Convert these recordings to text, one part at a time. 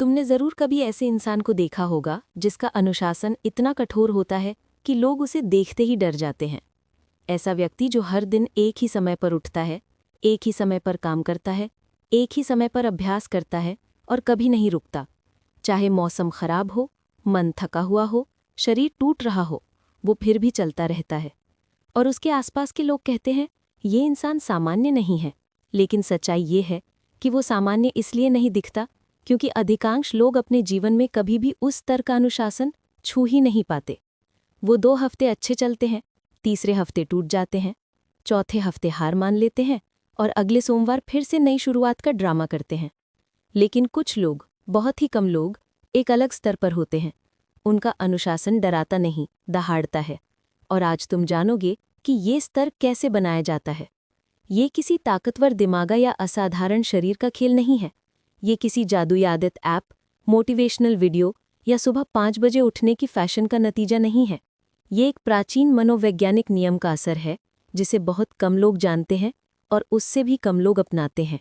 तुमने ज़रूर कभी ऐसे इंसान को देखा होगा जिसका अनुशासन इतना कठोर होता है कि लोग उसे देखते ही डर जाते हैं। ऐसा व्यक्ति जो हर दिन एक ही समय पर उठता है, एक ही समय पर काम करता है, एक ही समय पर अभ्यास करता है और कभी नहीं रुकता। चाहे मौसम खराब हो, मन थका हुआ हो, शरीर टूट रहा हो, वो फिर भी चलता रहता है। और उसके आसपास के लोग कहते हैं, ये इंसान सामान्य नहीं है। लेकिन सच्चाई ये है कि वो सामान्य इसलिए नहीं दिखता क्योंकि अधिकांश लोग अपने जीवन में कभी भी उस स्तर का अनुशासन छू ही नहीं पाते। वो 2 हफ्ते अच्छे चलते हैं, तीसरे हफ्ते टूट जाते हैं, चौथे हफ्ते हार मान लेते हैं और अगले सोमवार फिर से नई शुरुआत का ड्रामा करते हैं। लेकिन कुछ लोग, बहुत ही कम लोग, एक अलग स्तर पर होते हैं। उनका अनुशासन डराता नहीं, दहाड़ता है। और आज तुम जानोगे कि ये स्तर कैसे बनाया जाता है। ये किसी ताकतवर दिमागा या असाधारण शरीर का खेल नहीं है। ये किसी जादुई आदत ऐप, मोटिवेशनल वीडियो या सुबह 5 बजे उठने की फैशन का नतीजा नहीं है। ये एक प्राचीन मनोवैज्ञानिक नियम का असर है जिसे बहुत कम लोग जानते हैं और उससे भी कम लोग अपनाते हैं।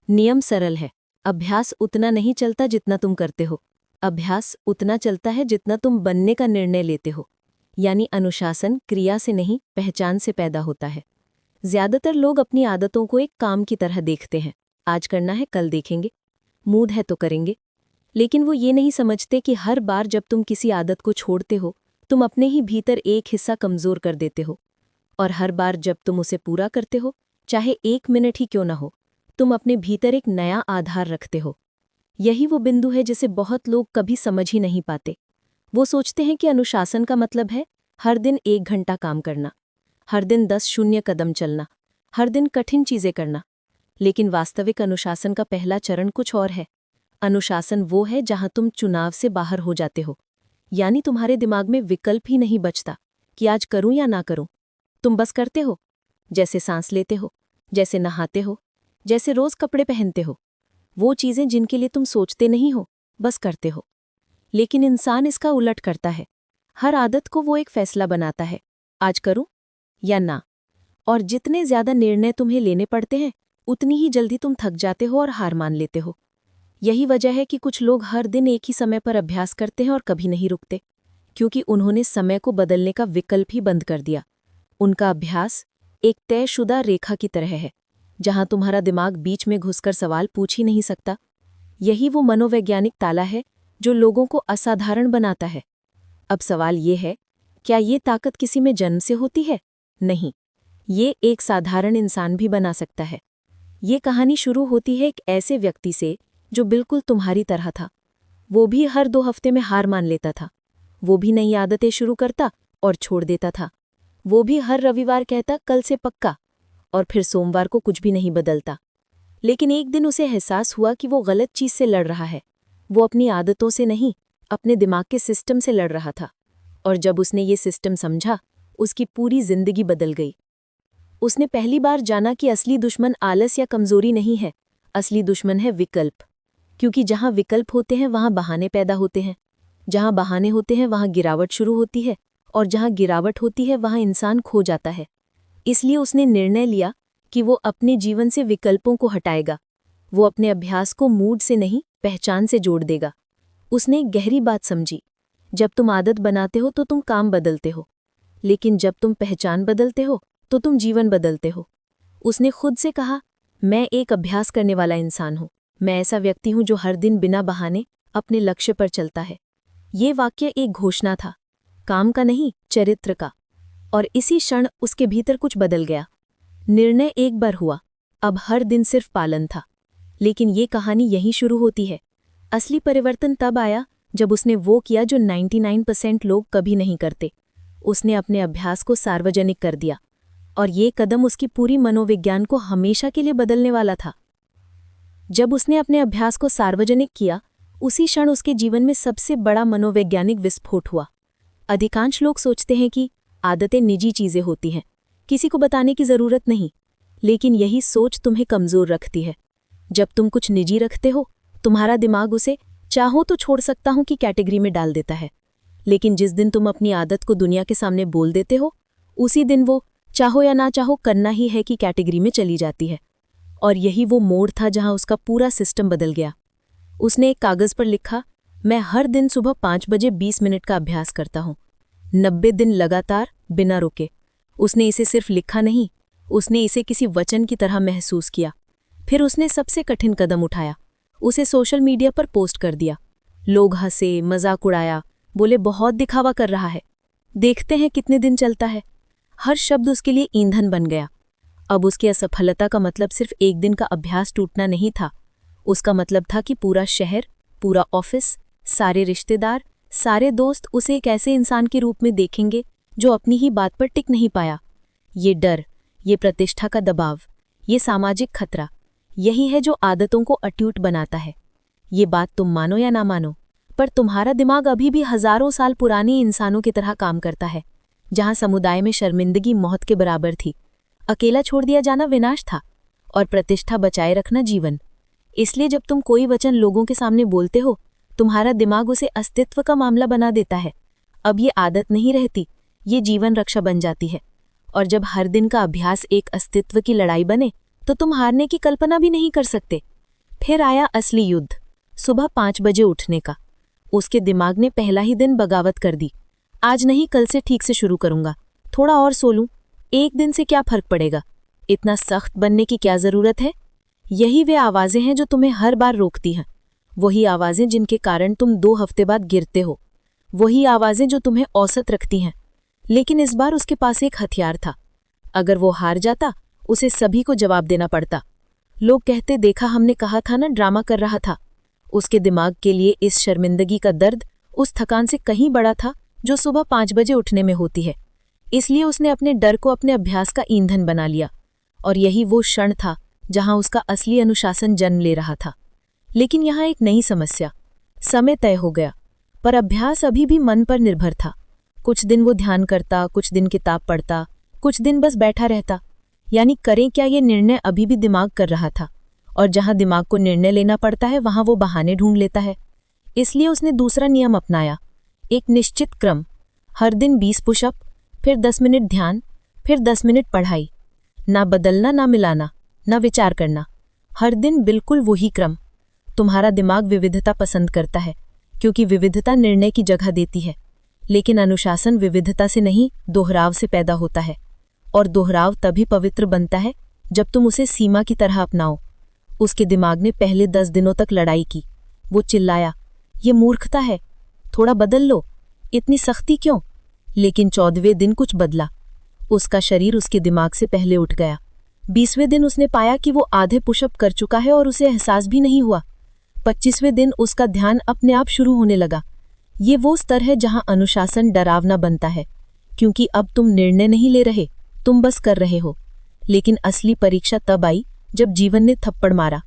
नियम सरल है। अभ्यास उतना नहीं चलता जितना तुम करते हो। अभ्यास उतना चलता है जितना तुम बनने का निर्णय लेते हो। यानी अनुशासन क्रिया से नहीं, पहचान से पैदा होता है। ज्यादातर लोग अपनी आदतों को एक काम की तरह देखते हैं। आज करना है, कल देखेंगे, मूड है तो करेंगे। लेकिन वो ये नहीं समझते कि हर बार जब तुम किसी आदत को छोड़ते हो, तुम अपने ही भीतर एक हिस्सा कमजोर कर देते हो। और हर बार जब तुम उसे पूरा करते हो, चाहे 1 मिनट ही क्यों न हो, तुम अपने भीतर एक नया आधार रखते हो। यही वो बिंदु है जिसे बहुत लोग कभी समझ ही नहीं पाते। वो सोचते हैं कि अनुशासन का मतलब है हर दिन 1 घंटा काम करना, हर दिन 10 शून्य कदम चलना, हर दिन कठिन चीजें करना। लेकिन वास्तविक अनुशासन का पहला चरण कुछ और है। अनुशासन वो है जहां तुम चुनाव से बाहर हो जाते हो। यानी तुम्हारे दिमाग में विकल्प ही नहीं बचता कि आज करूं या ना करूं। तुम बस करते हो, जैसे सांस लेते हो, जैसे नहाते हो, जैसे रोज कपड़े पहनते हो। वो चीजें जिनके लिए तुम सोचते नहीं हो, बस करते हो। लेकिन इंसान इसका उलट करता है। हर आदत को वो एक फैसला बनाता है, आज करूं या ना। और जितने ज्यादा निर्णय तुम्हें लेने पड़ते हैं, उतनी ही जल्दी तुम थक जाते हो और हार मान लेते हो। यही वजह है कि कुछ लोग हर दिन एक ही समय पर अभ्यास करते हैं और कभी नहीं रुकते, क्योंकि उन्होंने समय को बदलने का विकल्प ही बंद कर दिया। उनका अभ्यास एक तयशुदा रेखा की तरह है, जहां तुम्हारा दिमाग बीच में घुसकर सवाल पूछ ही नहीं सकता। यही वो मनोवैज्ञानिक ताला है जो लोगों को असाधारण बनाता है। अब सवाल ये है, क्या ये ताकत किसी में जन्म से होती है? नहीं, ये एक साधारण इंसान भी बना सकता है। ये कहानी शुरू होती है एक ऐसे व्यक्ति से जो बिल्कुल तुम्हारी तरह था। वो भी हर 2 हफ्ते में हार मान लेता था। वो भी नई आदतें शुरू करता और छोड़ देता था। वो भी हर रविवार कहता कल से पक्का, और फिर सोमवार को कुछ भी नहीं बदलता। लेकिन एक दिन उसे एहसास हुआ कि वो गलत चीज से लड़ रहा है। वो अपनी आदतों से नहीं, अपने दिमाग के सिस्टम से लड़ रहा था। और जब उसने ये सिस्टम समझा, उसकी पूरी जिंदगी बदल गई। उसने पहली बार जाना कि असली दुश्मन आलस या कमजोरी नहीं है, असली दुश्मन है विकल्प। क्योंकि जहां विकल्प होते हैं वहां बहाने पैदा होते हैं, जहां बहाने होते हैं वहां गिरावट शुरू होती है, और जहां गिरावट होती है वहां इंसान खो जाता है। इसलिए उसने निर्णय लिया कि वो अपने जीवन से विकल्पों को हटाएगा। वो अपने अभ्यास को मूड से नहीं, पहचान से जोड़ देगा। उसने एक गहरी बात समझी, जब तुम आदत बनाते हो तो तुम काम बदलते हो, लेकिन जब तुम पहचान बदलते हो तो तुम जीवन बदलते हो। उसने खुद से कहा, मैं एक अभ्यास करने वाला इंसान हूं। मैं ऐसा व्यक्ति हूं जो हर दिन बिना बहाने अपने लक्ष्य पर चलता है। ये वाक्य एक घोषणा था, काम का नहीं, चरित्र का। और इसी क्षण उसके भीतर कुछ बदल गया। निर्णय एक बार हुआ, अब हर दिन सिर्फ पालन था। लेकिन ये कहानी यहीं शुरू होती है। असली परिवर्तन तब आया जब उसने वो किया जो 99% लोग कभी नहीं करते। उसने अपने अभ्यास को सार्वजनिक कर दिया। और ये कदम उसकी पूरी मनोविज्ञान को हमेशा के लिए बदलने वाला था। जब उसने अपने अभ्यास को सार्वजनिक किया, उसी क्षण उसके जीवन में सबसे बड़ा मनोवैज्ञानिक विस्फोट हुआ। अधिकांश लोग सोचते हैं कि आदतें निजी चीजें होती हैं, किसी को बताने की जरूरत नहीं। लेकिन यही सोच तुम्हें कमजोर रखती है। जब तुम कुछ निजी रखते हो, तुम्हारा दिमाग उसे चाहो तो छोड़ सकता हूं की कैटेगरी में डाल देता है। लेकिन जिस दिन तुम अपनी आदत को दुनिया के सामने बोल देते हो, उसी दिन वो चाहो या ना चाहो करना ही है कि कैटेगरी में चली जाती है। और यही वो मोड़ था जहां उसका पूरा सिस्टम बदल गया। उसने एक कागज पर लिखा, मैं हर दिन सुबह 5 बजे 20 मिनट का अभ्यास करता हूँ, 90 दिन लगातार बिना रुके। उसने इसे सिर्फ लिखा नहीं, उसने इसे किसी वचन की तरह महसूस किया। फिर उसने सबसे कठिन कदम उठाया, उसे सोशल मीडिया पर पोस्ट कर दिया। लोग हंसे, मजाक उड़ाया, बोले बहुत दिखावा कर रहा है, देखते हैं कितने दिन चलता है। हर शब्द उसके लिए ईंधन बन गया। अब उसकी असफलता का मतलब सिर्फ एक दिन का अभ्यास टूटना नहीं था, उसका मतलब था कि पूरा शहर, पूरा ऑफिस, सारे रिश्तेदार, सारे दोस्त उसे एक ऐसे इंसान के रूप में देखेंगे जो अपनी ही बात पर टिक नहीं पाया। ये डर, ये प्रतिष्ठा का दबाव, ये सामाजिक खतरा, यही है जो आदतों को अटूट बनाता है। ये बात तुम मानो या ना मानो, पर तुम्हारा दिमाग अभी भी हजारों साल पुराने इंसानों की तरह काम करता है, जहां समुदाय में शर्मिंदगी मौत के बराबर थी, अकेला छोड़ दिया जाना विनाश था और प्रतिष्ठा बचाए रखना जीवन। इसलिए जब तुम कोई वचन लोगों के सामने बोलते हो, तुम्हारा दिमाग उसे अस्तित्व का मामला बना देता है। अब ये आदत नहीं रहती, ये जीवन रक्षा बन जाती है। और जब हर दिन का अभ्यास एक अस्तित्व की लड़ाई बने, तो तुम हारने की कल्पना भी नहीं कर सकते। फिर आया असली युद्ध, सुबह 5 बजे उठने का। उसके दिमाग ने पहला ही दिन बगावत कर दी। आज नहीं, कल से ठीक से शुरू करूंगा, थोड़ा और सो लूं, एक दिन से क्या फर्क पड़ेगा, इतना सख्त बनने की क्या जरूरत है। यही वे आवाजें हैं जो तुम्हें हर बार रोकती हैं, वही आवाजें जिनके कारण तुम 2 हफ्ते बाद गिरते हो, वही आवाजें जो तुम्हें औसत रखती हैं। लेकिन इस बार उसके पास एक हथियार था। अगर वो हार जाता, उसे सभी को जवाब देना पड़ता। लोग कहते, देखा हमने कहा था ना, ड्रामा कर रहा था। उसके दिमाग के लिए इस शर्मिंदगी का दर्द उस थकान से कहीं बड़ा था जो सुबह 5 बजे उठने में होती है। इसलिए उसने अपने डर को अपने अभ्यास का ईंधन बना लिया। और यही वो क्षण था जहां उसका असली अनुशासन जन्म ले रहा था। लेकिन यहाँ एक नई समस्या, समय तय हो गया, पर अभ्यास अभी भी मन पर निर्भर था। कुछ दिन वो ध्यान करता, कुछ दिन किताब पढ़ता, कुछ दिन बस बैठा रहता। यानी करें क्या, ये निर्णय अभी भी दिमाग कर रहा था। और जहां दिमाग को निर्णय लेना पड़ता है, वहां वो बहाने ढूंढ लेता है। इसलिए उसने दूसरा नियम अपनाया, एक निश्चित क्रम। हर दिन 20 पुशअप, फिर 10 मिनट ध्यान, फिर 10 मिनट पढ़ाई। ना बदलना, ना मिलाना, ना विचार करना, हर दिन बिल्कुल वही क्रम। तुम्हारा दिमाग विविधता पसंद करता है, क्योंकि विविधता निर्णय की जगह देती है। लेकिन अनुशासन विविधता से नहीं, दोहराव से पैदा होता है। और दोहराव तभी पवित्र बनता है जब तुम उसे सीमा की तरह अपनाओ। उसके दिमाग ने पहले 10 दिनों तक लड़ाई की। वो चिल्लाया, ये मूर्खता है, थोड़ा बदल लो, इतनी सख्ती क्यों। लेकिन 14वें दिन कुछ बदला। उसका शरीर उसके दिमाग से पहले उठ गया। 20वें दिन उसने पाया कि वो आधे पुशअप कर चुका है और उसे एहसास भी नहीं हुआ। 25वें दिन उसका ध्यान अपने आप शुरू होने लगा। ये वो स्तर है जहां अनुशासन डरावना बनता है, क्योंकि अब तुम निर्णय नहीं ले रहे, तुम बस कर रहे हो। लेकिन असली परीक्षा तब आई जब जीवन ने थप्पड़ मारा।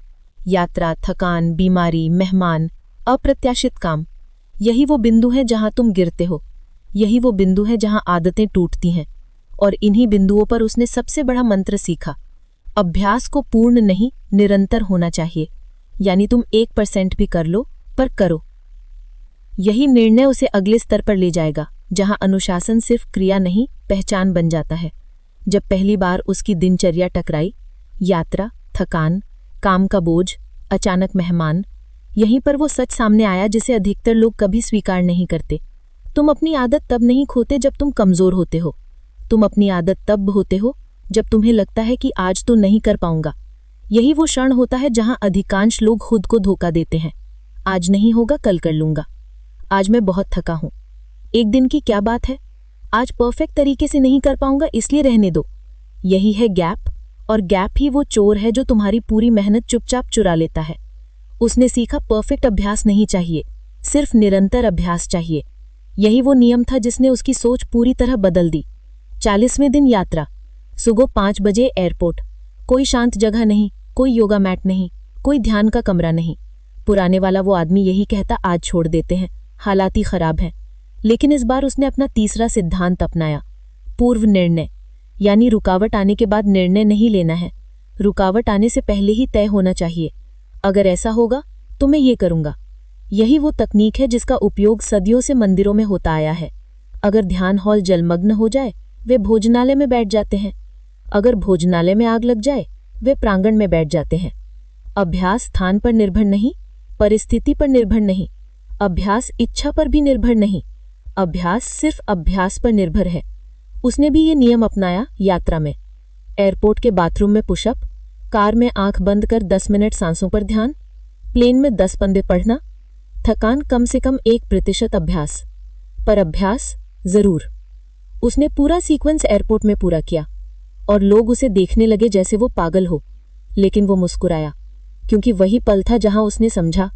यात्रा, थकान, बीमारी, मेहमान, अप्रत्याशित काम, यही वो बिंदु है जहां तुम गिरते हो। यही वो बिंदु है जहां आदतें टूटती हैं। और इन्हीं बिंदुओं पर उसने सबसे बड़ा मंत्र सीखा, अभ्यास को पूर्ण नहीं, निरंतर होना चाहिए। यानी तुम 1% भी कर लो, पर करो। यही निर्णय उसे अगले स्तर पर ले जाएगा, जहां अनुशासन सिर्फ क्रिया नहीं, पहचान बन जाता है। जब पहली बार उसकी दिनचर्या टकराई, यात्रा, थकान, काम का बोझ, अचानक मेहमान, यहीं पर वो सच सामने आया जिसे अधिकतर लोग कभी स्वीकार नहीं करते। तुम अपनी आदत तब नहीं खोते जब तुम कमजोर होते हो। तुम अपनी आदत तब होते हो जब तुम्हें लगता है कि आज तो नहीं कर पाऊंगा। यही वो क्षण होता है जहां अधिकांश लोग खुद को धोखा देते हैं। आज नहीं होगा, कल कर लूंगा। आज मैं बहुत थका हूं, एक दिन की क्या बात है। आज परफेक्ट तरीके से नहीं कर पाऊंगा, इसलिए रहने दो। यही है गैप, और गैप ही वो चोर है जो तुम्हारी पूरी मेहनत चुपचाप चुरा लेता है। उसने सीखा, परफेक्ट अभ्यास नहीं चाहिए, सिर्फ निरंतर अभ्यास चाहिए। यही वो नियम था जिसने उसकी सोच पूरी तरह बदल दी। 40वें दिन यात्रा, सुबह 5 बजे एयरपोर्ट। कोई शांत जगह नहीं, कोई योगा मैट नहीं, कोई ध्यान का कमरा नहीं। पुराने वाला वो आदमी यही कहता, आज छोड़ देते हैं, हालात ही खराब हैं। लेकिन इस बार उसने अपना तीसरा सिद्धांत अपनाया, पूर्व निर्णय। यानी रुकावट आने के बाद निर्णय नहीं लेना है, रुकावट आने से पहले ही तय होना चाहिए, अगर ऐसा होगा तो मैं ये करूंगा। यही वो तकनीक है जिसका उपयोग सदियों से मंदिरों में होता आया है। अगर ध्यान हॉल जलमग्न हो जाए, वे भोजनालय में बैठ जाते हैं। अगर भोजनालय में आग लग जाए, वे प्रांगण में बैठ जाते हैं। अभ्यास स्थान पर निर्भर नहीं, परिस्थिति पर निर्भर नहीं, अभ्यास इच्छा पर भी निर्भर नहीं, अभ्यास सिर्फ अभ्यास पर निर्भर है। उसने भी ये नियम अपनाया यात्रा में, एयरपोर्ट के बाथरूम में पुशअप, कार में आंख बंद कर 10 मिनट सांसों पर ध्यान, प्लेन में 10 पन्ने पढ़ना, थकान कम से कम 1% अभ्यास, पर अभ्यास जरूर। उसने पूरा सीक्वेंस एयरपोर्ट में पूरा किया और लोग उसे देखने लगे जैसे वो पागल हो, लेकिन वो मुस्कुराया, क्योंकि वही पल था जहां उसने समझा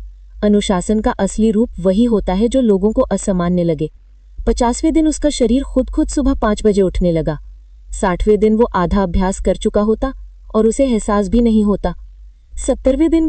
अनुशासन का असली रूप वही होता है जो लोगों को असामान्य लगे। 50वें दिन उसका शरीर खुद सुबह 5 बजे उठने लगा। 60वें दिन वो आधा अभ्यास कर चुका होता और उसे एहसास भी नहीं होता। 70वें दिन